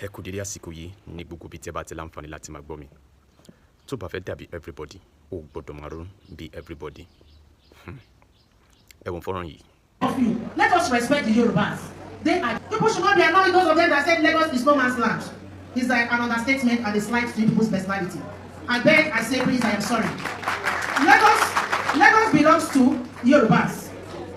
ẹ kú dédé àsìkò yìí ní gbogbo ibi tí ẹ bá ti láǹfààní láti máa gbọ́ mi. Tó bá fẹ́ dàbí everybody, ó gbọ́dọ̀ máa ronú bí everybody. Ẹ̀wọ̀n fọ́nrán yìí. Let us respect the Yorubas. People should not be annoyed. Those of them that said Lagos is no man's land. It's like an understatement and a slight to people's personality. I beg, I say, please, I am sorry. Lagos belongs to Yorubas.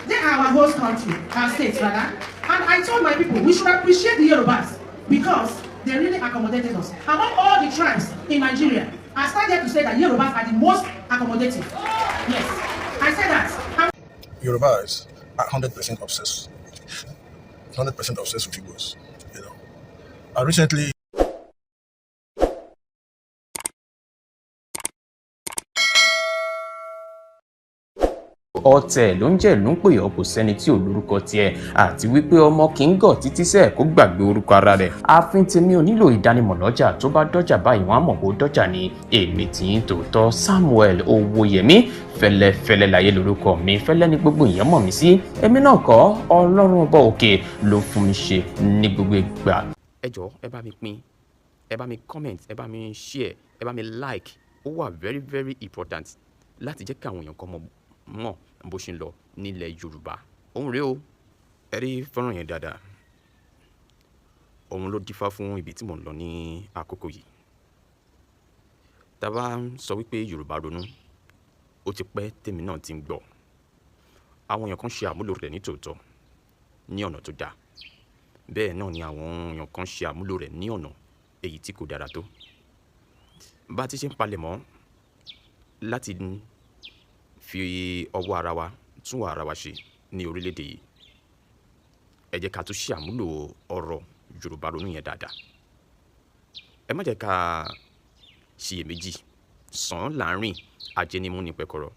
They are our host country, our state rather. And I told my people we should appreciate the Yorubas because they really accommodated us. Among all the tribes in Nigeria, I started to say that Yorubas are the most accommodative. Yes, I said that. Yorubas are 100% obsessed. 100% obsessed with Igbos. Recently, ọ̀tẹ̀ ló ń jẹ́ ìlú ń pè ọ́ kò sẹ́ni tí ò lórúkọ tiẹ̀ àti wípé ọmọ kì í gọ̀ títí sẹ́ẹ̀ kó gbàgbé orúkọ ara rẹ̀. ààfin tèmi ò nílò ìdánimọ̀ lọ́jà tó bá dọ́jà báyìí wọ́n á mọ̀ bó dọ́jà ni. èmi tí ń tòótọ́ Samuel Owóyẹmí fẹ́lẹ́fẹ́lẹ́ láyé lórúkọ mi, fẹ́lẹ́ ní gbogbo èèyàn mọ̀ mí sí. èmi náà kọ́, Ọlọ́run ọba òkè ló fún mi ṣe ní gbogbo ìgbà. Ẹ jọ̀ọ́ ẹ bá mi pín, ẹ bá mi comment, ẹ bá mi share, ẹ bá mi like. Ó wà very very important láti jẹ́ káwọn èèyàn kan mọ̀ bó ṣe ń lọ nílẹ̀ Yorùbá. Òun rèé o, ẹ rí fọ́nrán yẹn dáadáa. Òun ló dífá fún ibi tí mò ń lọ ní àkókò yìí. Tá bá ń sọ wípé Yorùbá ronú, ó ti pẹ́ tèmi náà ti ń gbọ́. Àwọn èèyàn kan ṣe àmúlò rẹ̀ ní tòótọ́ ní ọ̀nà tó dáa. Bẹ́ẹ̀ náà ni àwọn èèyàn kan ṣe àmúlò rẹ̀ ní ọ̀nà èyí tí kò dára tó. Bá ti ṣe ń palẹ̀mọ́ láti fi ọwọ́ ara wa tún ara wa ṣe ní orílẹ̀-èdè yìí, ẹ jẹ́ ká tún ṣe àmúlò ọ̀rọ̀ Yorùbá ronú yẹn dáadáa. Ẹ má jẹ́ ká ṣiyèméjì sàn láàrin ajẹnimú ní pẹ̀kọ̀rọ̀.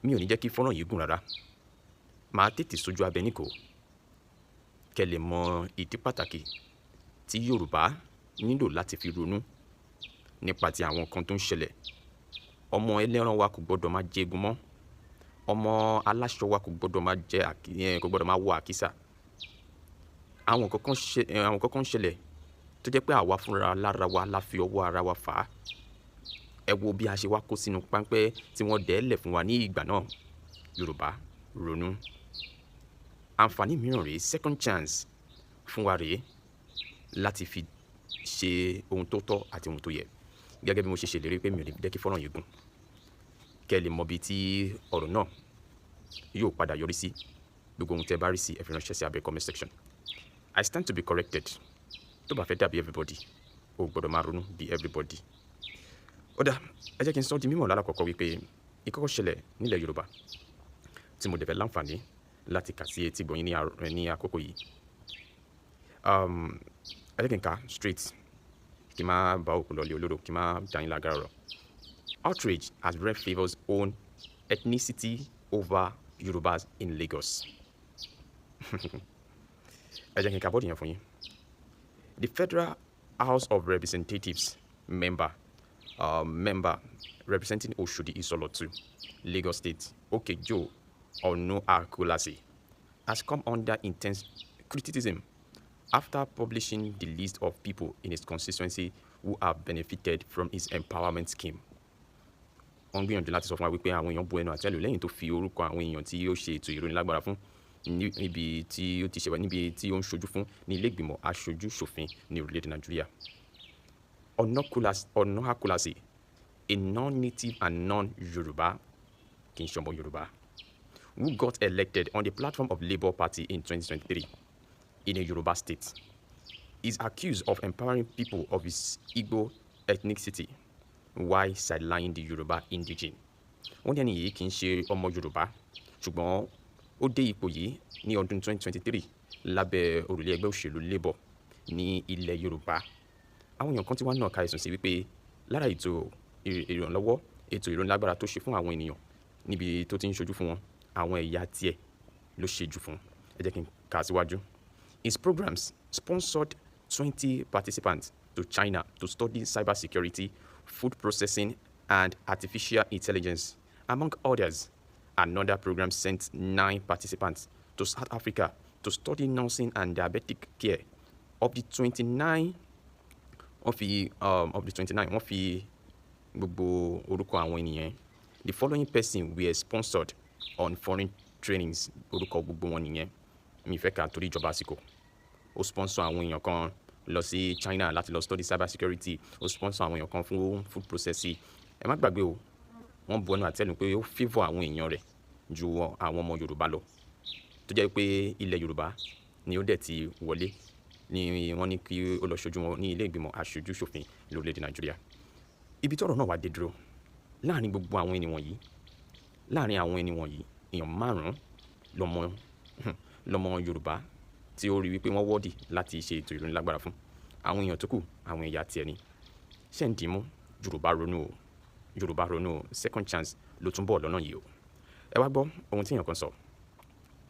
Mi ò ní jẹ́ kí fọ́nrán yìí gùn rárá. Màá tètè sójú abẹ níkò kẹ́ lè mọ ìdí pàtàkì tí Yorùbá nílò láti fi ronú nípa ti àwọn kan tó ń ṣẹlẹ̀. Ọmọ ẹlẹ́ran wa kò gbọ́dọ̀ máa jẹ egun mọ́. Ọmọ aláṣọ wa kò gbọ́dọ̀ máa wọ àkísà. Àwọn kankan ṣẹlẹ̀ tó jẹ́ pé àwa fúnra lára wa la fi ọwọ́ ara wa fà á. Ẹ wo bí a ṣe wá kó sínú páńpẹ́ tí wọ́n dẹ́lẹ̀ fún wa ní ìgbà náà. Yorùbá ronú. Àǹfààní mìíràn rèé, second chance fún wa rèé láti fi ṣe ohun tó tọ́ àti ohun tó yẹ. Gẹ́gẹ́ bí mo ṣe ṣèlérí pé mi ò ní jẹ́ kí fọ́nrán yìí gùn, kẹ́ lè mọ bí tí ọ̀rọ̀ náà yóò padà yọrí sí. Gbogbo ohun tẹ́ bá rí sí ẹ fi ránṣẹ́ sí abẹ́ comment section. I stand to be corrected. Tó bá fẹ́ dàbí everybody, ó gbọ́dọ̀ máa ronú bí everybody. Ó dà, ẹ jẹ́ kí n sọ di mímọ̀ lálàkọ́kọ́ wípé ìkọ́kọ́ ṣẹlẹ̀ nílẹ̀ Yorùbá tí mo dẹ̀ fẹ́ láǹfààní láti kà sí etí gbọ̀nyìn ní àkókò yìí. Ẹ jẹ́ kí n kà straight, kí n má bá òkú lọ́lé olóró, kí n má dá yín lágara ọ̀rọ̀. Outrage as rep favours own ethnicity over Yorubas in Lagos. Ẹ jẹ́ kí n kà bọ́ọ̀dù yẹn fún yín. The Federal House of Representatives member representing Oshodi Isolotu, Lagos State, Okejo Onu-Akulase, has come under intense criticism after publishing the list of people in his constituency who have benefited from his empowerment scheme. Wọ́n gbìyànjú láti sọ fún wa wípé àwọn èèyàn bu ẹnu àtẹ́lù lẹ́yìn tó fi orúkọ àwọn èèyàn tí ó ṣe ètò ìrónilágbára fún níbi tí ó ti ṣẹ̀wá níbi tí ó ń ṣojú fún ní ilé ìgbìmọ̀ aṣojú ṣòfin ní orílẹ̀-èdè Nàìjíríà. Onu-Akulase, a non-native and non-Yoruba, kì í ṣọmọ Yorùbá, who got elected on the platform of Labour Party in 2023 in a Yoruba state, is accused of empowering people of his Igbo ethnicity while sidelining the Yoruba indigene. Wọ́n ní ẹni yìí kì í ṣe ọmọ Yorùbá, ṣùgbọ́n ó dé ipò yìí ní ọdún 2023 lábẹ́ òrùlé ẹgbẹ́ òṣèlú Labour ní ilẹ̀ Yorùbá. Àwọn èèyàn kan tí wọ́n náà ka ẹ̀sùn sí wípé lára ètò ìrànlọ́wọ́, ètò ìrónilágbára tó ṣe fún àwọn ènìyàn níbi tó ti ń ṣojú fún wọn, àwọn ẹ̀yà tiẹ̀ ló ṣe jù fún. Ẹ jẹ́ kí n kà síwájú. His programs sponsored 20 participants to China to study cybersecurity, food processing, and artificial intelligence, among others. Another program sent 9 participants to South Africa to study nursing and diabetic care. of the 29 wọ́n fi gbogbo orúkọ àwọn ènìyàn. The following person were sponsored on foreign trainings. Orúkọ gbogbo wọn nìyẹn. Mi fẹ́ ká torí ìjọba àsìkò. Ó sponsor àwọn èèyàn kan lọ sí China láti lọ study cyber security. Ó sponsor àwọn èèyàn kan fún food processing. Ẹ má gbàgbé o, wọ́n bu ẹnu àtẹ́lu pé ó favour àwọn èèyàn rẹ̀ ju àwọn ọmọ Yorùbá lọ. Tó jẹ́ pé ilẹ̀ Yorùbá ni ó dẹ̀ ti wọlé ni wọ́n ní kí ó lọ ṣojú wọn ní ilé ìgbìmọ̀ aṣojú ṣòfin lórílẹ̀‐èdè Nàìjíríà. Ibi tọ́rọ̀ náà wá dé dúró láàrin gbogbo àwọn ènìyàn yìí, èèyàn márùn-ún lọ́mọ Yorùbá tí ó rí wípé wọ́n wọ́ọ̀dì láti ṣe ètò ìrónilágbára fún. Àwọn èèyàn tó kù, àwọn ẹ̀yà tiẹ̀ ni. Ṣé ń dìímú? Yorùbá ronú o, second chance ló tún bọ̀ lọ́nà yìí o. Ẹ wá gbọ́ ohun tí èèyàn kan sọ.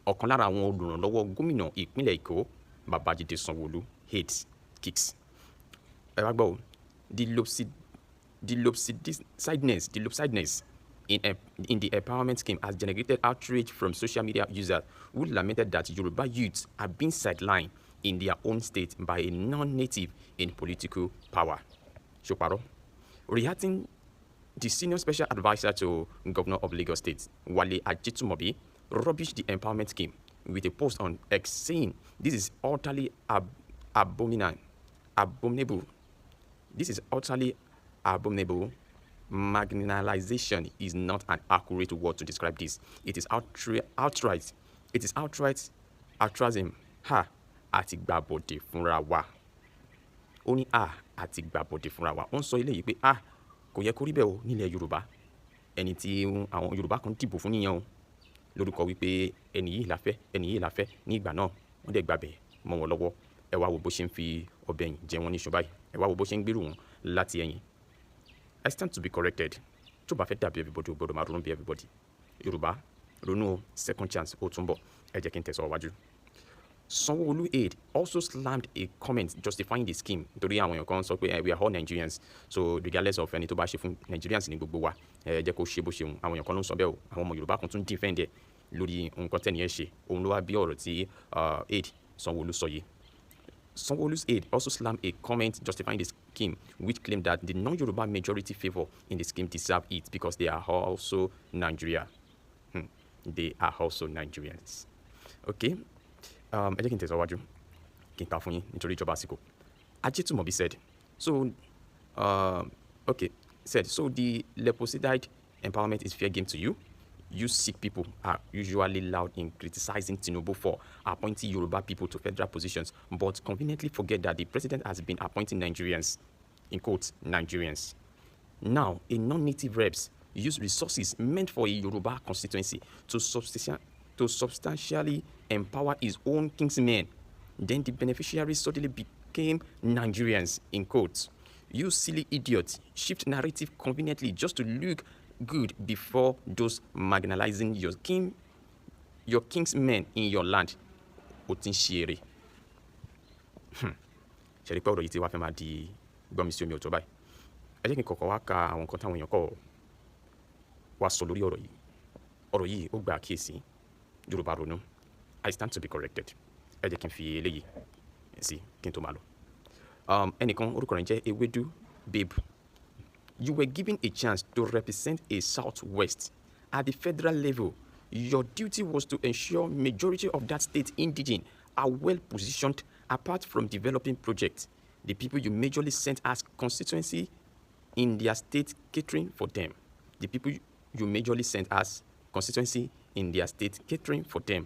Ọ̀kan lára àwọn olùrànlọ́wọ́ gómìnà ìpínlẹ̀ Èkó, Babájídé Sanwó-Olú, hates kicks. Ẹ wá gbọ́ o, the lopsidedness in the empowerment scheme has generated outrage from social media users who lamented that Yoruba youths are being sidelined in their own state by a non-native in political power. Shoparo. Reacting, the senior special advisor to Governor of Lagos State, Wale Ajitumobi, rubbished the empowerment scheme with a post on X saying, "This is utterly abominable. This is utterly abominable. Marginalization is not an accurate word to describe this. It is outright altruism. Ha, àti gbàbọ̀dè fúnra wa." Ó ní àti gbàbọ̀dè fúnra wa. Wọ́n sọ eléyìí pé kò yẹ kó rí bẹ́ẹ̀ o nílẹ̀ Yorùbá. Ẹni tí àwọn Yorùbá kan dìbò fún nìyẹn o. Lórúkọ wípé ẹni yìí la fẹ́ ní ìgbà náà wọ́n dẹ̀ gbàbẹ̀ mọ́ wọn lọ́wọ́. Ẹ wá wo bó ṣe ń fi ọbẹ̀ yìí jẹ wọ́n ní ṣọ́ báyìí. Ẹ wá wo bó ṣe ń gbèrú wọn láti ẹ̀yìn. I stand to be corrected. Tó bá fẹ́ dàbí everybody, ó gbọ́dọ̀ máa ronú bí everybody. Yorùbá ronú o, second chance ó tún bọ̀. Ẹ jẹ́ kí n tẹ̀sọ̀ wájú. Sanwó-Olú aide also slammed a comment justifying the scheme. Nítorí àwọn èèyàn kan sọ pé we are all Nigerians, so regardless of ẹni tó bá ṣe fún Nigerians ní gbogbo wa, ẹ jẹ́ kó ṣe bó ṣe wù. Àwọn èèyàn kan ló ń sọ bẹ́ẹ̀ o. Àwọn ọmọ Yorùbá kan tún defend ẹ̀ lórí nǹkan tẹ́ni ẹ̀ ṣe. Òun ló wá bí ọ̀rọ̀ tí aide Sanwó-Olú sọ yìí. Sanwó-Olu's aide also slammed a comment justifying the scheme, which claimed that the non-Yoruba majority favour in the scheme deserve it because they are also Nigeria. They are also Nigerians. Okay? Ẹ jẹ́ kí n tẹ̀síwájú kí n ta fún yín nítorí ìjọba àsìkò. Ajitumobi said, so the leposidide empowerment is fair game to you? You sick people are usually loud in criticizing Tinubu for appointing Yoruba people to federal positions, but conveniently forget that the president has been appointing Nigerians, in quotes, Nigerians. Now, a non-native reps use resources meant for a Yoruba constituency to substantially empower his own kingsmen. Then the beneficiaries suddenly became Nigerians, in quotes. You silly idiots, shift narrative conveniently just to look good before those marginalizing your kingsmen in your land. Ó ti ń ṣe eré. Ṣé rí pé ọ̀rọ̀ yìí ti wá fẹ́ máa di gbọ́mi sí omi ọ̀tọ̀ báyìí? Ẹ jẹ́ kí n kọ́kọ́ wá ka àwọn nǹkan táwọn èèyàn kọ́ wá sọ lórí ọ̀rọ̀ yìí. Ọ̀rọ̀ yìí ó gba àkíyèsí. Yorùbá ronú. I stand to be corrected. Ẹ jẹ́ kí n fi eléyìí sí kí n tó máa lọ. Ẹnìkan orúkọ rẹ̀ jẹ́ Ewédú Babe. You were given a chance to represent a Southwest at the federal level. Your duty was to ensure majority of that state indigene are well positioned apart from developing projects. The people you majorly sent as constituency in their state catering for them. The people you majorly sent as constituency in their state catering for them.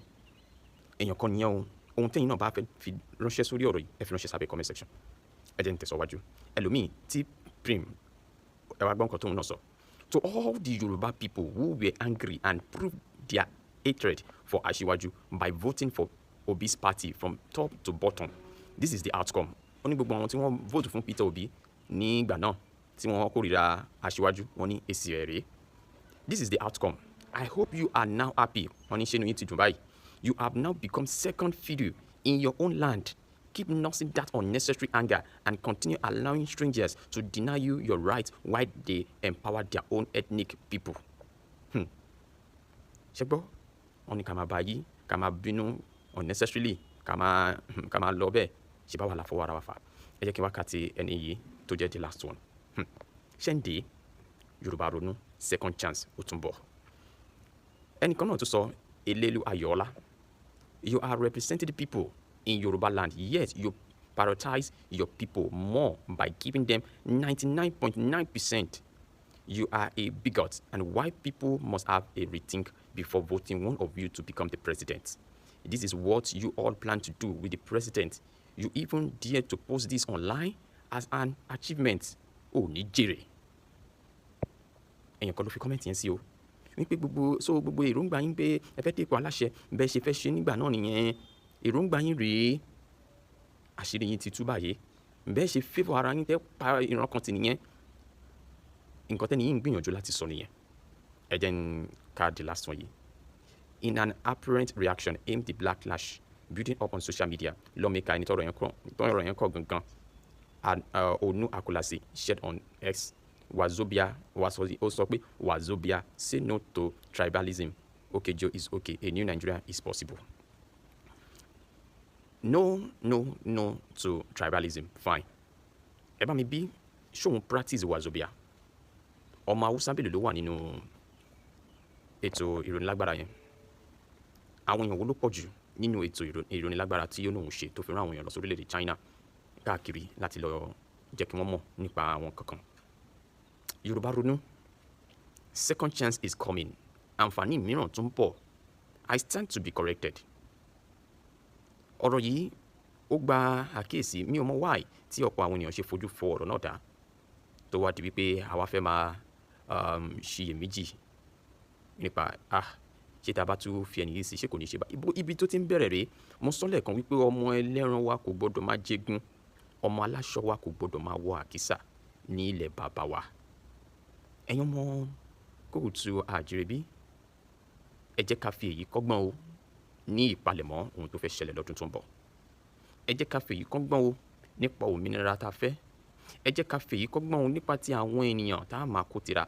Èèyàn kan nìyẹn o. Ohun tẹ́yìn náà bá fẹ́ fi ránṣẹ́ sórí ọ̀rọ̀ yìí, ẹ fi ránṣẹ́ sábẹ́ comment section. Ẹ jẹ́ n tẹ̀síwájú. Ẹlòmíì tí prim ẹ wá gbọ́ nǹkan tóun náà sọ. To all the Yoruba people who were angry and proved their hatred for Aṣíwájú by voting for Obi's party from top to bottom, this is the outcome. Ó ní gbogbo àwọn tí wọ́n vote fún Peter Obi ní ìgbà náà tí wọ́n kórìíra Aṣíwájú, wọ́n ní èsì rẹ̀ rèé. This is the outcome. I hope you are now happy. Wọ́n ní ṣé inú yín ti dùn báyìí. You have now become second fiddle in your own land. Keep nursing that unnecessary anger and continue allowing strangers to deny you your rights while they empower their own ethnic people. Ṣé gbọ́? Wọ́n ní ká máa bá yí, ká máa bínú unnecessarily, ká máa lọ bẹ́ẹ̀. ṣe bá wà láfọwọ́ ara wa fà ẹ jẹ́ kí wákàtí ẹni yìí tó jẹ́ the last one ṣẹ́ǹdé Yorùbá ronú second chance ó tún bọ̀ ẹnìkan náà tó sọ Elelu Ayọ̀ọ́lá you are representing the people in Yoruba land yet you prioritize your people more by giving them 99.9%. You are a bigot, and white people must have a rethink before voting one of you to become the president. This is what you all plan to do with the president. You even dare to post this online as an achievement. Oh, ní jèrè. Èèyàn kan ló fi comment yẹn sí o. Wípé gbogbo èròǹgbà yín pé ẹ fẹ́ dépò aláṣẹ bẹ́ẹ̀ ṣe fẹ́ ṣe nígbà náà nìyẹn. Èròǹgbà yín rèé. Àṣírí yín ti tú báyìí bẹ́ẹ̀ ṣe favour ara yín tẹ́ pa ìran kan tì nìyẹn nǹkan tẹ́ni yín ń gbìyànjú láti sọ nìyẹn ẹ jẹ́ n ka the last one yìí in an apparent reaction aimed the backlash building up on social media lawmaker ẹni tọ́rọ̀ yẹn kọ́ gangan Onu Akolasi shared on X Wazobia ó sọ pé Wazobia say no to tribalism okay Joe is okay a new Nigeria is possible. No to tribalism. Fine. Ẹ bá mi bí ṣóun practice Wazobia. Ọmọ Hausa bèlè ló wà nínú ètò ìrónilágbára yẹn. Àwọn èèyàn wo ló pọ̀ jù nínú ètò ìrónilágbára tí ó lóun ṣe tó fi rán àwọn èèyàn lọ sí orílẹ̀-èdè China káàkiri láti lọ jẹ́ kí wọ́n mọ̀ nípa àwọn kankan. Yorùbá ronú. Second chance is coming. Àǹfààní mìíràn tún bọ̀. I stand to be corrected. Ọ̀rọ̀ yìí ó gba àkíyèsí mi ò mọ̀ why tí ọ̀pọ̀ àwọn ènìyàn ṣe fojú fo ọ̀rọ̀ náà dá tó wá di wípé àwa fẹ́ máa ṣiyèméjì nípa ṣé tá a bá tún fi ẹni yìí sí ṣé kò ní ṣe bá ibi tó ti ń bẹ̀rẹ̀ rèé mo sọ lẹ́ẹ̀kan wípé ọmọ ẹlẹ́ran wa kò gbọ́dọ̀ máa jẹgun ọmọ aláṣọ wa kò gbọ́dọ̀ máa wọ àkísà ní ilẹ̀ bàbá wa ẹ̀yin ọmọ kóòtù àjèrèbí ẹ jẹ́ ká fi èyí kọ́gbọ́n o ní ìpalẹ̀mọ́ ohun tó fẹ́ ṣẹlẹ̀ lọ́dún tó ń bọ̀ ẹ jẹ́ ká fèyí kọ́gbọ́n o nípa òmìnira tá a fẹ́ ẹ jẹ́ ká fèyí kọ́gbọ́n o nípa ti àwọn ènìyàn tá a máa kó tira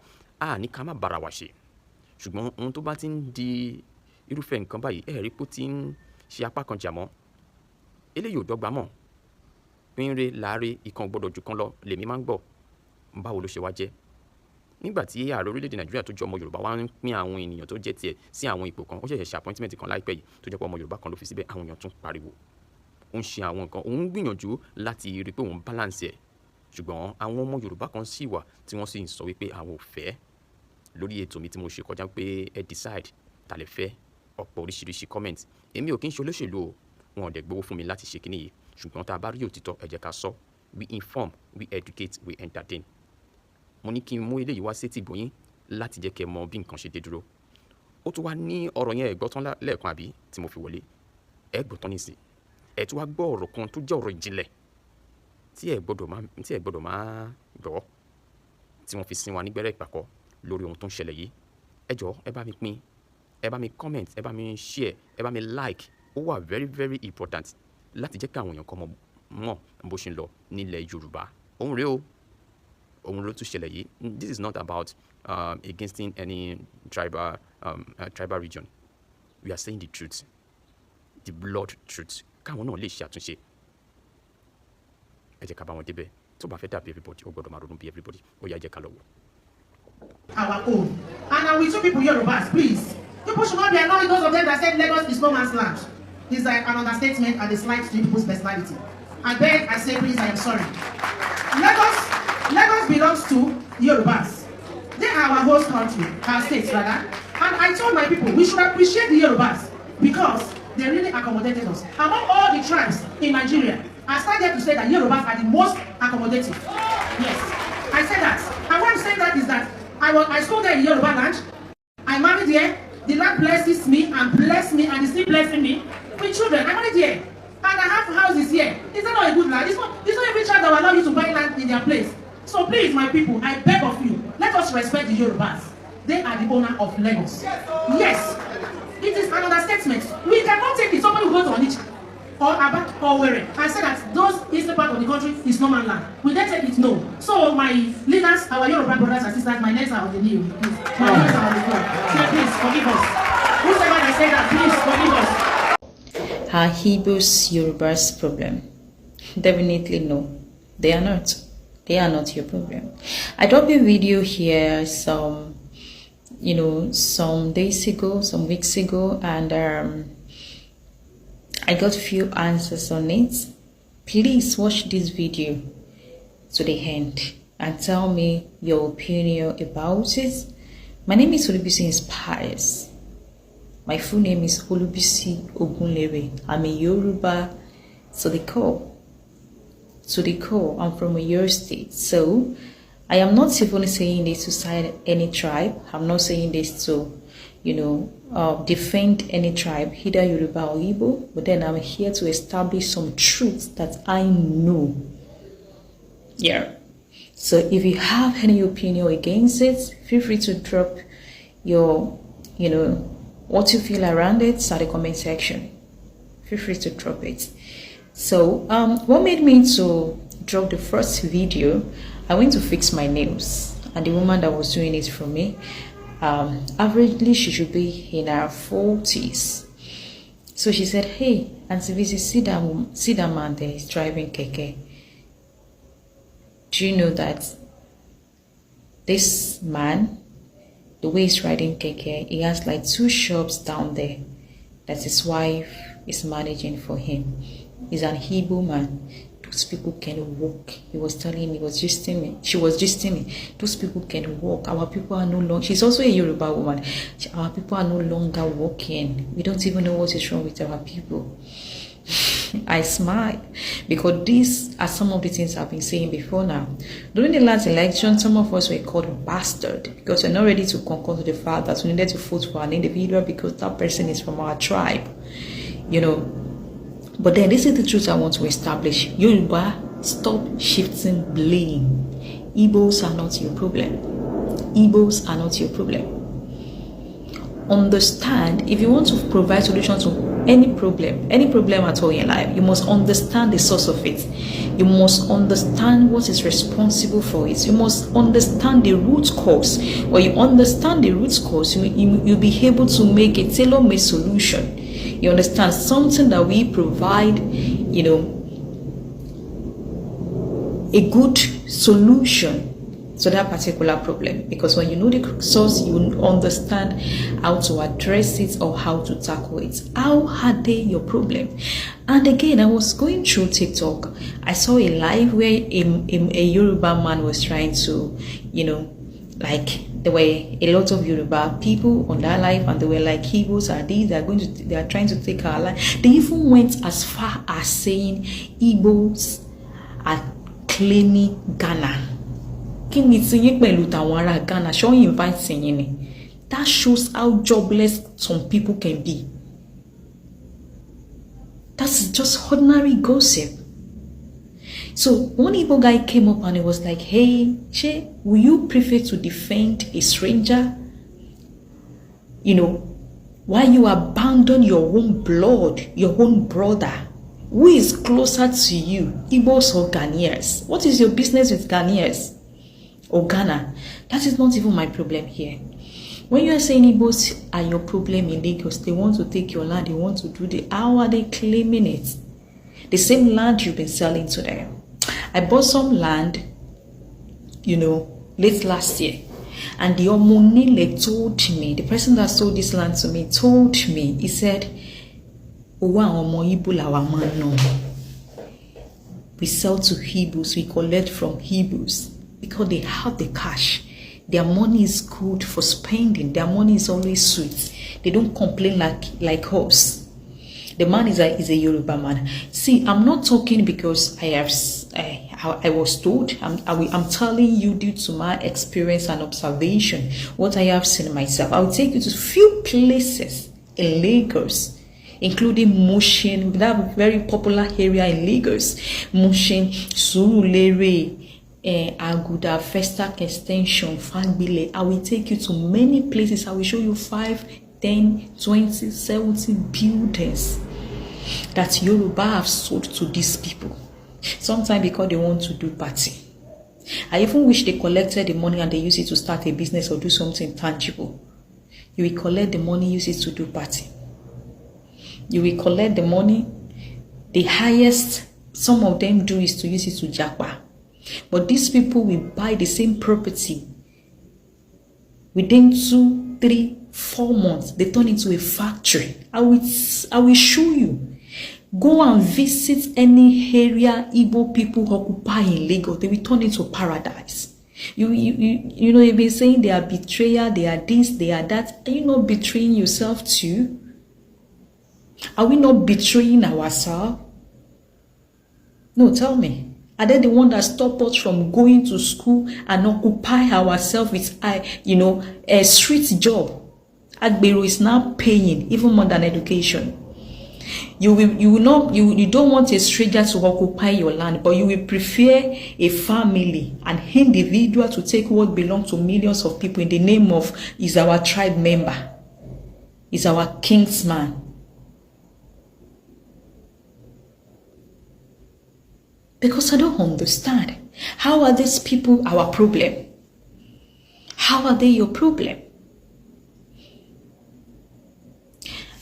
ní ká má bára wa ṣe ṣùgbọ́n ohun tó bá ti ń di irúfẹ́ nǹkan báyìí ẹ rí pé ó ti ń ṣe apá kan jà mọ́ eléyìí ò dọ́gba mọ́ pínre láàárẹ̀ ìkan gbọ́dọ̀ jù kan lọ lèmi máa ń gbọ́ báwo ló ṣe wá jẹ́ nígbà tí ààrẹ orílẹ̀-èdè Nàìjíríà tó jẹ́ ọmọ Yorùbá wá ń pín àwọn ènìyàn tó jẹ́ tiẹ̀ sí àwọn ipò kan ó ṣẹ̀ṣẹ̀ ṣe appointment kan láìpẹ́ yìí tó jẹ́ pé ọmọ Yorùbá kan ló fi síbẹ̀ àwọn èèyàn tún pariwo ó ń ṣe àwọn nǹkan òun gbìyànjú láti rí pé òun balance ẹ̀ ṣùgbọ́n àwọn ọmọ Yorùbá kan sì wà tí wọ́n sì ń sọ wípé àwọn ò fẹ́ lórí ètò mi tí mo ṣe kọjá pé ẹ decide ta lè fẹ́ ọ̀pọ̀ oríṣiríṣi comment èmi ò kí ń ṣe olóṣèlú o wọn ò dẹ̀ gbowó fún mi láti ṣe kíní yìí ṣùgbọ́n tá a bá rí òtítọ́ ẹ jẹ́ ká sọ we inform we educate we entertain mo ní kí n mú eléyìí wá sétí ìgbóyin láti jẹ́ kẹ́ mọ bí nǹkan ṣe dé dúró ó tún wá ní ọ̀rọ̀ yẹn ẹ̀gbọ́n tán lẹ́ẹ̀kan àbí tí mo fi wọlé ẹ̀gbọ́n tán nìsín ẹ̀ tún wá gbọ́ ọ̀rọ̀ kan tó jẹ́ ọ̀rọ̀ ìjìnlẹ̀ tí ẹ̀ gbọ́dọ̀ máa gbọ́ tí wọ́n fi sin wa nígbẹ́rẹ́ ìpàkọ́ lórí ohun tó ń ṣẹlẹ̀ yìí ẹ jọ̀ọ́ ẹ bá mi pín ẹ bá mi comment ẹ bá mi share ẹ bá mi like ó wà very very important láti jẹ́ kí àwọn èèyàn kan mọ̀ bó ṣe ń lọ nílẹ̀ Yorùbá òun rèé o òun ló tún ṣẹlẹ̀ yìí this is not about against any tribal region we are saying the truth the blood truth káwọn náà lè ṣe àtúnṣe ẹ jẹ́ ká bá wọn débẹ̀ tó bá fẹ́ dàbí everybody ó gbọ́dọ̀ máa ronú bí everybody ó yá jẹ́ ká lọ wò. Our own. And now we two people Yorubas, please. People should not be annoyed those of them that said Lagos is no man's land. It's like an understatement and a slight to people's personality. I beg, I say please, I am sorry. Lagos belongs to Yorubas. They are our host country, our states rather. And I told my people we should appreciate the Yorubas because they really accommodated us. Among all the tribes in Nigeria, I started to say that Yorubas are the most accommodative. Yes, I said that. And what I'm saying that is that I schooled there in Yoruba land. I married here. The Lord blesses me and is still blessing me with children. I married here. And I have houses here. Is that not a good land? It's not every child that will allow you to buy land in their place. So please, my people, I beg of you, let us respect the Yorubas. They are the owner of Lagos. Yes, it is an understatement. We cannot take it. Somebody will go to Onitsha or Aba or where I say that those eastern part of the country is no man's land. Will they take it? No. So my leaders, our Yoruba brothers and sisters, my legs are on the knee. Please. My legs are on the floor. Say, please forgive us. Whoever that said that, please forgive us. Our Hebrews Yoruba's problem. Definitely no. They are not. They are not your problem. I dropped a video here some days ago, some weeks ago, and I got few answers on it. Please watch this video to the end and tell me your opinion about it. My name is Olubisi Inspires. My full name is Olubisi Ogunlere. I'm a Yoruba to the core. I'm from Oyo State. So I am not even saying this to side any tribe. I'm not saying this to, defend any tribe, either Yoruba or Igbo. But then I'm here to establish some truths that I know. Yeah. So if you have any opinion against it, feel free to drop your, what you feel around it at the comment section. Feel free to drop it. So what made me to drop the first video, I went to fix my nails, and the woman that was doing it for me, averagely she should be in her 40s. So she said, hey, Auntie Visi, see that man there is driving keke. Do you know that this man, the way he's riding keke, he has like 2 shops down there that his wife is managing for him. He's an Igbo man. Those people can walk. He was telling me, she was gisting me. Those people can walk. Our people are no longer, she's also a Yoruba woman. Our people are no longer walking. We don't even know what is wrong with our people. I smile because these are some of the things I've been saying before now. During the last election, some of us were called bastard because we're not ready to concur to the fact that we needed to vote for an individual because that person is from our tribe. But then this is the truth I want to establish. Yoruba, stop shifting blame. Igbos are not your problem. Igbos are not your problem. Understand, if you want to provide solutions to any problem at all in your life, you must understand the source of it. You must understand what is responsible for it. You must understand the root cause. When you understand the root cause, you'll be able to make a tailor-made solution. You understand, something that we provide, a good solution to that particular problem. Because when you know the source, you understand how to address it or how to tackle it. How are they your problem? And again, I was going through TikTok. I saw a live where a Yoruba man was trying to, there were a lot of Yoruba people on that live, and they were like, Igbos are these, they are trying to take our life. They even went as far as saying Igbos are claiming Ghana. That shows how jobless some people can be. That's just ordinary gossip. So one Igbo guy came up and he was like, hey, Che, will you prefer to defend a stranger? Why you abandon your own blood, your own brother? Who is closer to you, Igbos or Ghanaians? What is your business with Ghanaians or Ghana? That is not even my problem here. When you are saying Igbos are your problem in Lagos, they want to take your land, they want to do how are they claiming it? The same land you've been selling to them. I bought some land, late last year. And the Omonile told me, the person that sold this land to me told me, he said, we sell to Hebrews, we collect from Hebrews because they have the cash. Their money is good for spending. Their money is always sweet. They don't complain like us. The man is a Yoruba man. See, I'm not talking because I was told. I'm telling you due to my experience and observation, what I have seen myself. I will take you to a few places in Lagos, including Mushin, that very popular area in Lagos. Mushin, Surulere, Aguda, Festac Extension, Fagbile. I will take you to many places. I will show you 5, 10, 20, 70 buildings that Yoruba have sold to these people. Sometimes because they want to do party. I even wish they collected the money and they use it to start a business or do something tangible. You will collect the money, use it to do party. You will collect the money, the highest some of them do is to use it to japa. But these people will buy the same property. Within 2, 3, 4 months, they turn into a factory. I will show you. Go and visit any area Igbo people occupy in Lagos. They will turn into paradise. You know, you've been saying they are betrayer, they are this, they are that. Are you not betraying yourself too? Are we not betraying ourselves? No, tell me. Are they the one that stop us from going to school and occupy ourselves with, a street job? Agbero is now paying even more than education. You don't want a stranger to occupy your land, but you will prefer a family, an individual to take what belongs to millions of people in the name of is our tribe member, is our kinsman. Because I don't understand. How are these people our problem? How are they your problem?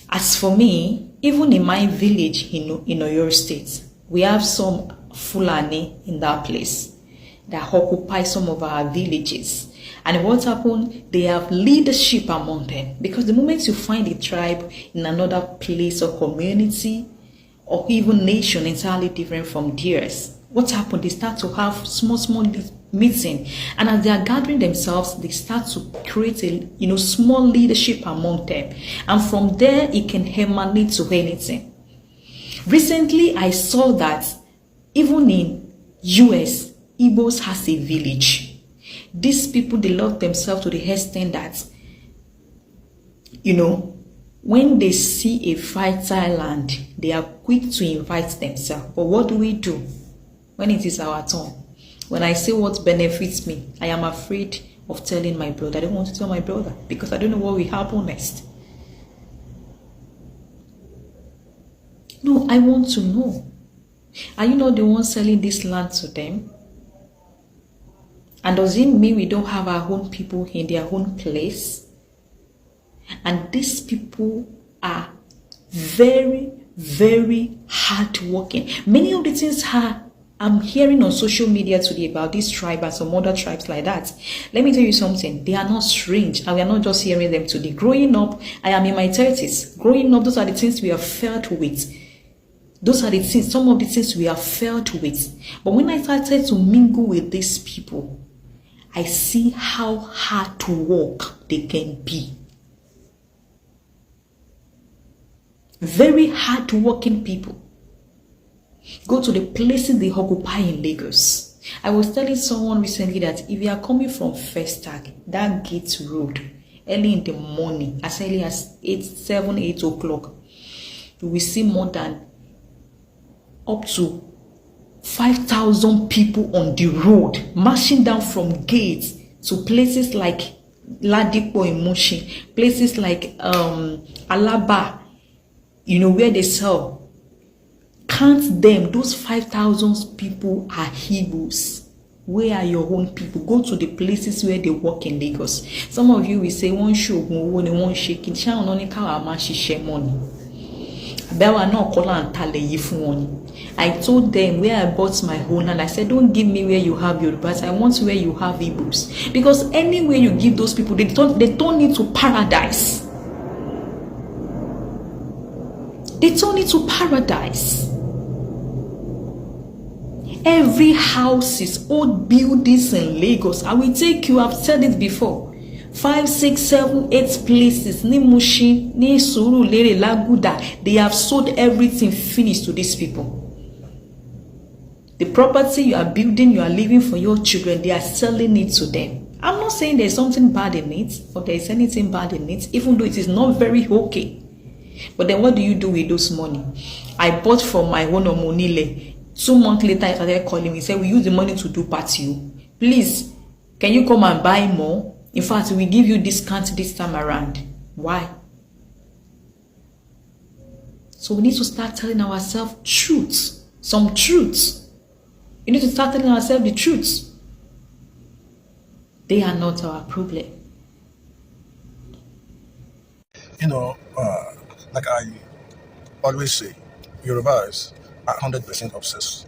As for me, even in my village in Oyo State, we have some Fulani in that place that occupy some of our villages. And what happened? They have leadership among them. Because the moment you find a tribe in another place or community, or even nation entirely different from theirs, what happened? They start to have small meeting, and as they are gathering themselves, they start to create a small leadership among them, and from there it can emanate to anything. Recently, I saw that even in US, Igbos has a village. These people, they love themselves to the extent that when they see a fertile land, they are quick to invite themselves. But what do we do when it is our turn? When I say what benefits me, I am afraid of telling my brother. I don't want to tell my brother because I don't know what will happen next. No, I want to know. Are you not the one selling this land to them? And does it mean we don't have our own people in their own place? And these people are very, very hardworking. Many of the things I'm hearing on social media today about this tribe and some other tribes like that, let me tell you something. They are not strange, and we are not just hearing them today. Growing up, I am in my 30s. Growing up, those are the things we have felt with. Those are the things, some of the things we have felt with. But when I started to mingle with these people, I see how hard to work they can be. Very hard-working people. Go to the places they occupy in Lagos. I was telling someone recently that if you are coming from Festac, that Gate Road, early in the morning, as early as 8 o'clock, you will see more than up to 5,000 people on the road, marching down from gates to places like Ladipo in Mushin, places like Alaba, where they sell. Count them. Those 5,000 people are Hebrews. Where are your own people? Go to the places where they work in Lagos. Some of you will say, one show, one shaking. Shall only call our money. I told them where I bought my own, and I said, don't give me where you have Yorubas. I want where you have Hebrews. Because anywhere you give those people, they turn into paradise. They turn into paradise. Every houses, old buildings in Lagos, I will take you, I've said it before, 5, 6, 7, 8 places, ni Mushin, ni Surulere, Laguda, they have sold everything finished to these people. The property you are building, you are leaving for your children, they are selling it to them. I'm not saying there's something bad in it, or there's anything bad in it, even though it is not very okay. But then what do you do with those money? I bought from my own Omonile. 2 months later, I started calling me. Said, we use the money to do party. Please, can you come and buy more? In fact, we give you discount this time around. Why? So we need to start telling ourselves truths. Some truths. We need to start telling ourselves the truths. They are not our problem. Like I always say, Yorubas are 100% obsessed.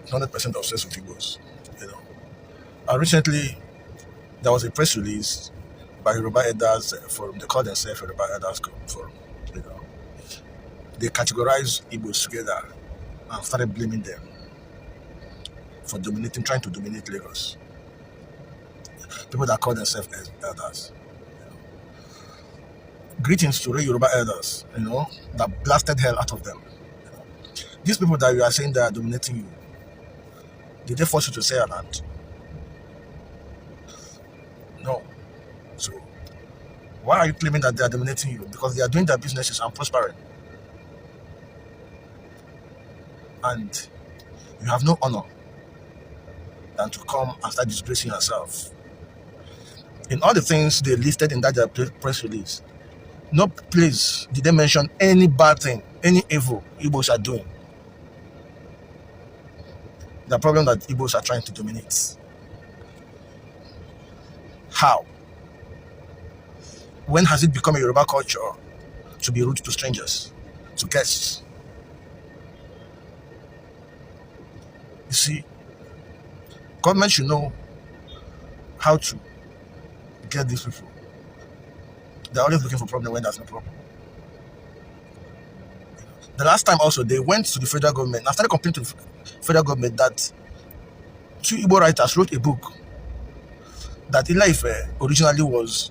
100% obsessed with Igbos. Recently, there was a press release by Yoruba Elders Forum. They call themselves Yoruba Elders Forum. They categorized Igbos together and started blaming them for trying to dominate Lagos. People that call themselves elders. Greetings to the Yoruba elders, that blasted hell out of them. These people that you are saying that are dominating you, did they force you to sell your land? No. So, why are you claiming that they are dominating you? Because they are doing their businesses and prospering. And you have no honor than to come and start disgracing yourself. In all the things they listed in that their press release, no place did they mention any bad thing, any evil Igbos are doing. The problem that Igbos are trying to dominate. How? When has it become a Yoruba culture to be rude to strangers, to guests? You see, government should know how to get these people. They're always looking for problem when there's no problem. The last time also, they went to the federal government and started complaining to the federal government that 2 Igbo writers wrote a book that Ile-Ife originally was,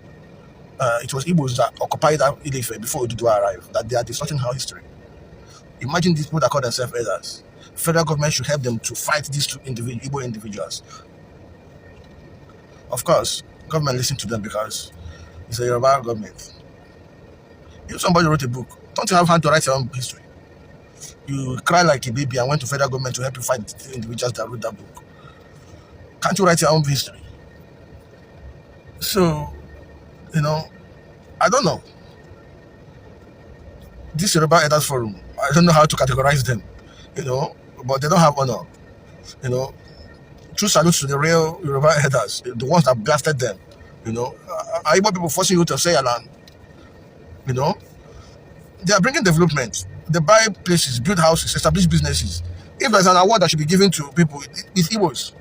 it was Igbos that occupied Ile-Ife before Oduduwa arrived, that they are distorting our history. Imagine these people that call themselves elders. Federal government should help them to fight these 2 Igbo individuals. Of course, government listen to them because it's a Yoruba government. If somebody wrote a book, don't you have hand to write your own history? You cry like a baby and went to federal government to help you fight the individuals that wrote that book. Can't you write your own history? So, I don't know. This Yoruba Elders Forum, I don't know how to categorize them, but they don't have honor. True salutes to the real Yoruba elders, the ones that blasted them. Are Igbo people forcing you to sell your land? They are bringing development. They buy places, build houses, establish businesses. If there's an award that should be given to people, it's Igbos.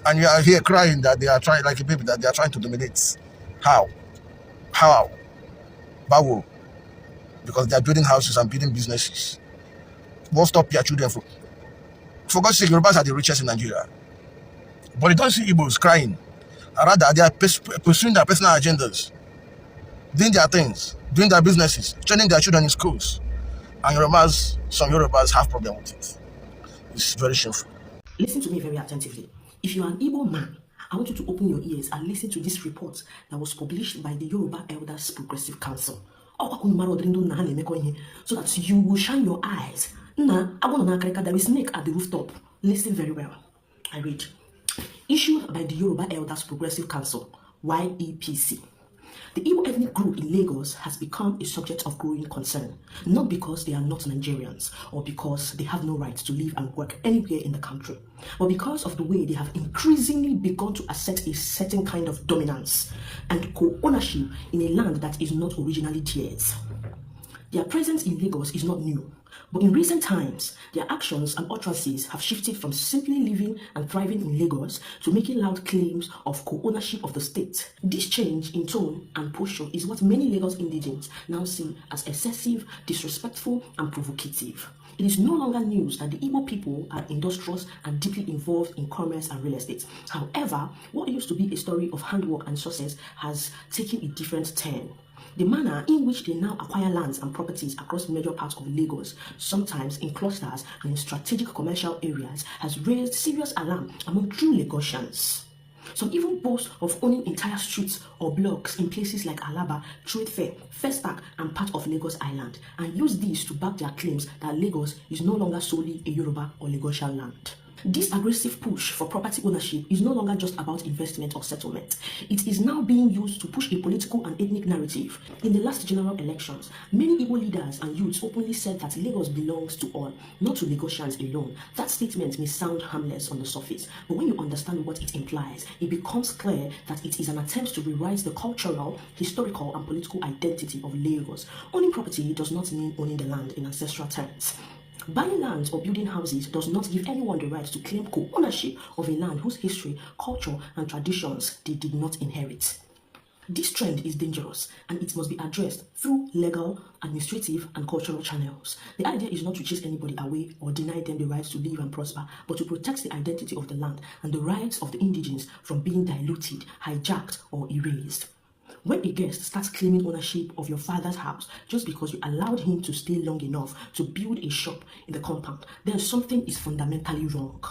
And you are here crying that they are trying, like a baby, that they are trying to dominate. How? Bawo. Because they are building houses and building businesses. Won't stop your children from. For God's sake, Yorubas are the richest in Nigeria. But you don't see Igbos crying. Rather, they are pursuing their personal agendas, doing their things, doing their businesses, training their children in schools. And some Yorubas have problem with it. It's very shameful. Listen to me very attentively. If you are an Igbo man, I want you to open your ears and listen to this report that was published by the Yoruba Elders Progressive Council. So that you will shine your eyes. There is snake at the rooftop. Listen very well. I read. Issued by the Yoruba Elders Progressive Council, YEPC. The Igbo ethnic group in Lagos has become a subject of growing concern, not because they are not Nigerians or because they have no right to live and work anywhere in the country, but because of the way they have increasingly begun to assert a certain kind of dominance and co-ownership in a land that is not originally theirs. Their presence in Lagos is not new, but in recent times, their actions and utterances have shifted from simply living and thriving in Lagos to making loud claims of co-ownership of the state. This change in tone and posture is what many Lagos indigents now see as excessive, disrespectful, and provocative. It is no longer news that the Igbo people are industrious and deeply involved in commerce and real estate. However, what used to be a story of handwork and success has taken a different turn. The manner in which they now acquire lands and properties across major parts of Lagos, sometimes in clusters and in strategic commercial areas, has raised serious alarm among true Lagosians. Some even boast of owning entire streets or blocks in places like Alaba, Trade Fair, Festac, and part of Lagos Island, and use these to back their claims that Lagos is no longer solely a Yoruba or Lagosian land. This aggressive push for property ownership is no longer just about investment or settlement. It is now being used to push a political and ethnic narrative. In the last general elections, many Igbo leaders and youths openly said that Lagos belongs to all, not to Lagosians alone. That statement may sound harmless on the surface, but when you understand what it implies, it becomes clear that it is an attempt to rewrite the cultural, historical, and political identity of Lagos. Owning property does not mean owning the land in ancestral terms. Buying land or building houses does not give anyone the right to claim co-ownership of a land whose history, culture, and traditions they did not inherit. This trend is dangerous and it must be addressed through legal, administrative, and cultural channels. The idea is not to chase anybody away or deny them the right to live and prosper, but to protect the identity of the land and the rights of the indigenes from being diluted, hijacked, or erased. When a guest starts claiming ownership of your father's house just because you allowed him to stay long enough to build a shop in the compound, then something is fundamentally wrong.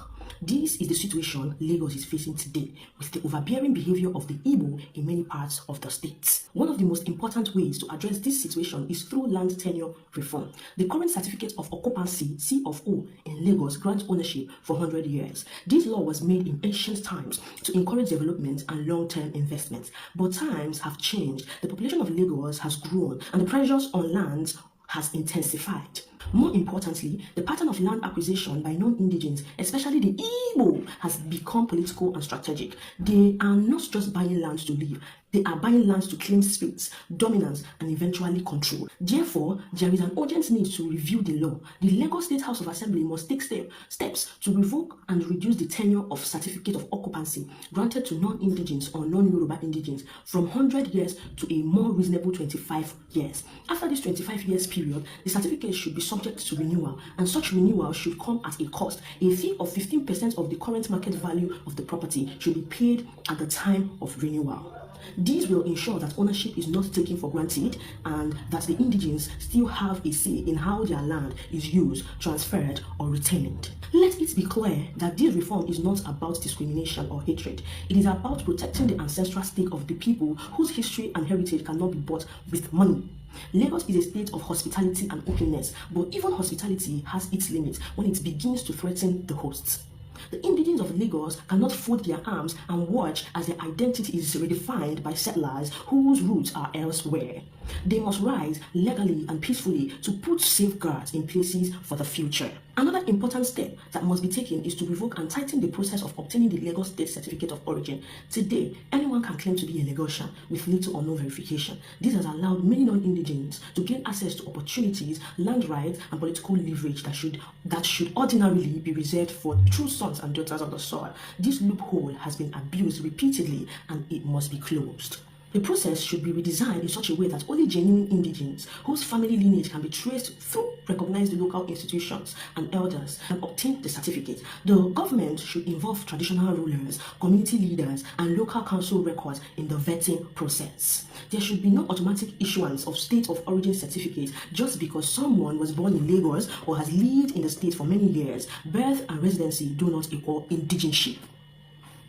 This is the situation Lagos is facing today, with the overbearing behavior of the Igbo in many parts of the state. One of the most important ways to address this situation is through land tenure reform. The current certificate of occupancy, C of O, in Lagos grants ownership for 100 years. This law was made in ancient times to encourage development and long-term investment. But times have changed. The population of Lagos has grown, and the pressures on lands has intensified. More importantly, the pattern of land acquisition by non-indigenes, especially the Igbo, has become political and strategic. They are not just buying land to live, they are buying lands to claim space, dominance, and eventually control. Therefore, there is an urgent need to review the law. The Lagos State House of Assembly must take steps to revoke and reduce the tenure of certificate of occupancy granted to non-indigenes or non-Yoruba indigenes from 100 years to a more reasonable 25 years. After this 25 years period, the certificate should be subject to renewal, and such renewal should come at a cost. A fee of 15% of the current market value of the property should be paid at the time of renewal. These will ensure that ownership is not taken for granted and that the indigenes still have a say in how their land is used, transferred, or retained. Let it be clear that this reform is not about discrimination or hatred. It is about protecting the ancestral stake of the people whose history and heritage cannot be bought with money. Lagos is a state of hospitality and openness, but even hospitality has its limits when it begins to threaten the hosts. The indigenes of Lagos cannot fold their arms and watch as their identity is redefined by settlers whose roots are elsewhere. They must rise legally and peacefully to put safeguards in places for the future. Another important step that must be taken is to revoke and tighten the process of obtaining the Lagos State Certificate of Origin. Today, anyone can claim to be a Lagosian with little or no verification. This has allowed many non-indigenes to gain access to opportunities, land rights, and political leverage that should ordinarily be reserved for true sons and daughters of the soil. This loophole has been abused repeatedly and it must be closed. The process should be redesigned in such a way that only genuine indigenes whose family lineage can be traced through recognized local institutions and elders can obtain the certificate. The government should involve traditional rulers, community leaders, and local council records in the vetting process. There should be no automatic issuance of state of origin certificates just because someone was born in Lagos or has lived in the state for many years. Birth and residency do not equal indigeneship.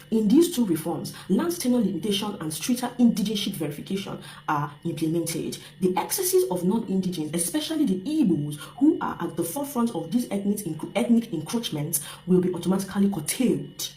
In these two reforms, land tenure limitation and stricter indigeneship verification are implemented. The excesses of non-indigenes, especially the Igbos, who are at the forefront of these ethnic encroachments, will be automatically curtailed.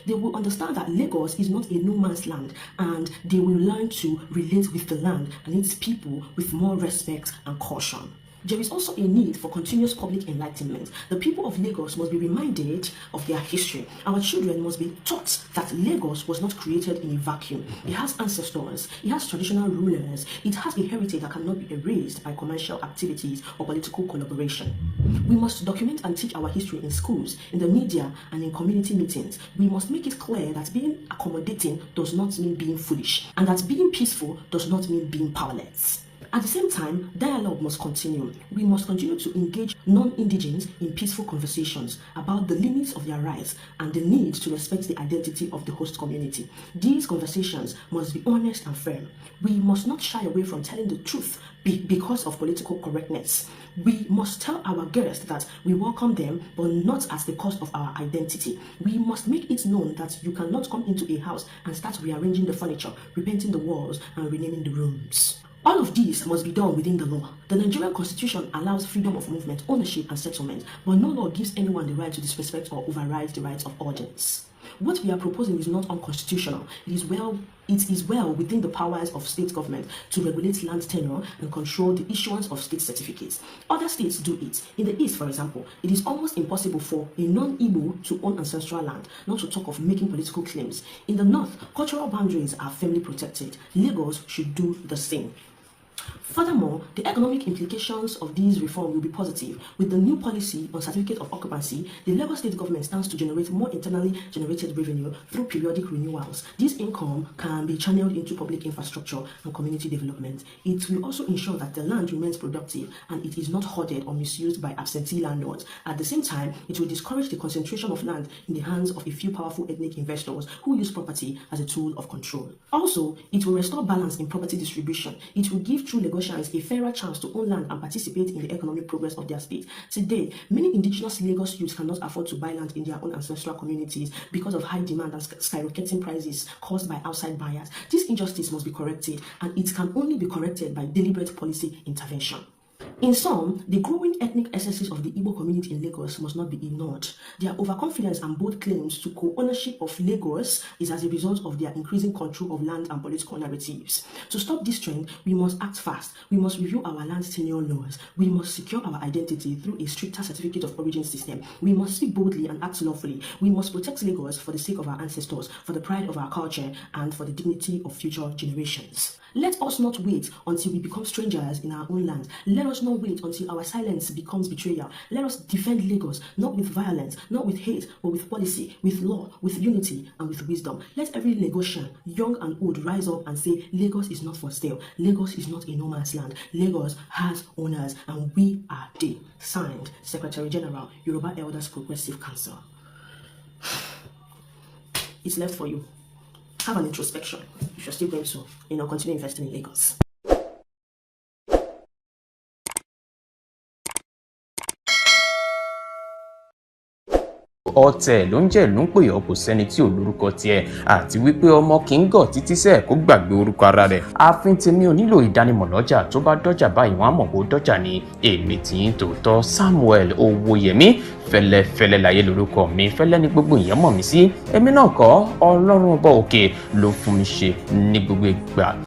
They will understand that Lagos is not a no man's land, and they will learn to relate with the land and its people with more respect and caution. There is also a need for continuous public enlightenment. The people of Lagos must be reminded of their history. Our children must be taught that Lagos was not created in a vacuum. It has ancestors, it has traditional rulers, it has a heritage that cannot be erased by commercial activities or political collaboration. We must document and teach our history in schools, in the media, and in community meetings. We must make it clear that being accommodating does not mean being foolish, and that being peaceful does not mean being powerless. At the same time, dialogue must continue. We must continue to engage non-indigenes in peaceful conversations about the limits of their rights and the need to respect the identity of the host community. These conversations must be honest and firm. We must not shy away from telling the truth because of political correctness. We must tell our guests that we welcome them, but not at the cost of our identity. We must make it known that you cannot come into a house and start rearranging the furniture, repainting the walls, and renaming the rooms. All of these must be done within the law. The Nigerian Constitution allows freedom of movement, ownership, and settlement, but no law gives anyone the right to disrespect or override the rights of others. What we are proposing is not unconstitutional. It is well within the powers of state government to regulate land tenure and control the issuance of state certificates. Other states do it. In the East, for example, it is almost impossible for a non-Igbo to own ancestral land, not to talk of making political claims. In the North, cultural boundaries are firmly protected. Lagos should do the same. Furthermore, the economic implications of these reforms will be positive. With the new policy on certificate of occupancy, the Lagos state government stands to generate more internally generated revenue through periodic renewals. This income can be channeled into public infrastructure and community development. It will also ensure that the land remains productive and it is not hoarded or misused by absentee landlords. At the same time, it will discourage the concentration of land in the hands of a few powerful ethnic investors who use property as a tool of control. Also, it will restore balance in property distribution. It will give true Lagosians a fairer chance to own land and participate in the economic progress of their state. Today, many indigenous Lagos youths cannot afford to buy land in their own ancestral communities because of high demand and skyrocketing prices caused by outside buyers. This injustice must be corrected, and it can only be corrected by deliberate policy intervention. In sum, the growing ethnic excesses of the Igbo community in Lagos must not be ignored. Their overconfidence and bold claims to co-ownership of Lagos is as a result of their increasing control of land and political narratives. To stop this trend, we must act fast. We must review our land tenure laws. We must secure our identity through a stricter certificate of origin system. We must speak boldly and act lawfully. We must protect Lagos for the sake of our ancestors, for the pride of our culture, and for the dignity of future generations. Let us not wait until we become strangers in our own land. Let us not wait until our silence becomes betrayal. Let us defend Lagos, not with violence, not with hate, but with policy, with law, with unity, and with wisdom. Let every Lagosian, young and old, rise up and say, Lagos is not for sale. Lagos is not a no man's land. Lagos has owners, and we are they. Signed, Secretary General, Yoruba Elders Council. It's left for you. Have an introspection. If you're still going to, continue investing in Lagos. ọ̀tẹ̀ ló ń jẹ́ ló ń pè ọ́ kò sẹ́ni tí ò lórúkọ tiẹ̀ àti wípé ọmọ kì í gọ̀ títí sẹ́ẹ̀ kó gbàgbé orúkọ ara rẹ̀. ààfin tèmi ò nílò ìdánimọ̀ lọ́jà tó bá dọ́jà báyìí wọ́n á mọ̀ kó dọ́jà ní èmi tí ń tòótọ́ Samuel Owóyẹmí fẹ́lẹ́fẹ́lẹ́ láyé lórúkọ mi fẹ́lẹ́ ní gbogbo ìyẹn mọ̀ mí sí èmi náà kọ́ Ọlọ́run ọba òkè ló fún mi ṣe ní gbogbo ìgbà.